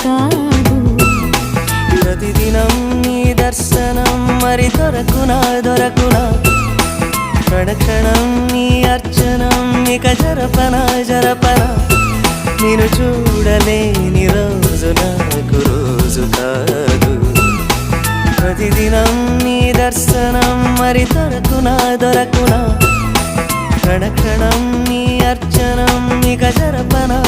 కాదు. ప్రతిదినం నీ దర్శనం మరి దొరకునా దొరకునా, క్షణక్షణం నీ అర్చనం ఇక జరపనా జరపనా, నేను చూడలేని రోజు నాకు రోజు కాదు. ప్రతిదినం నీ దర్శనం మరి దొరకునా దొరకునా, క్షణక్షణం నీ అర్చనం ఇక జరపనా.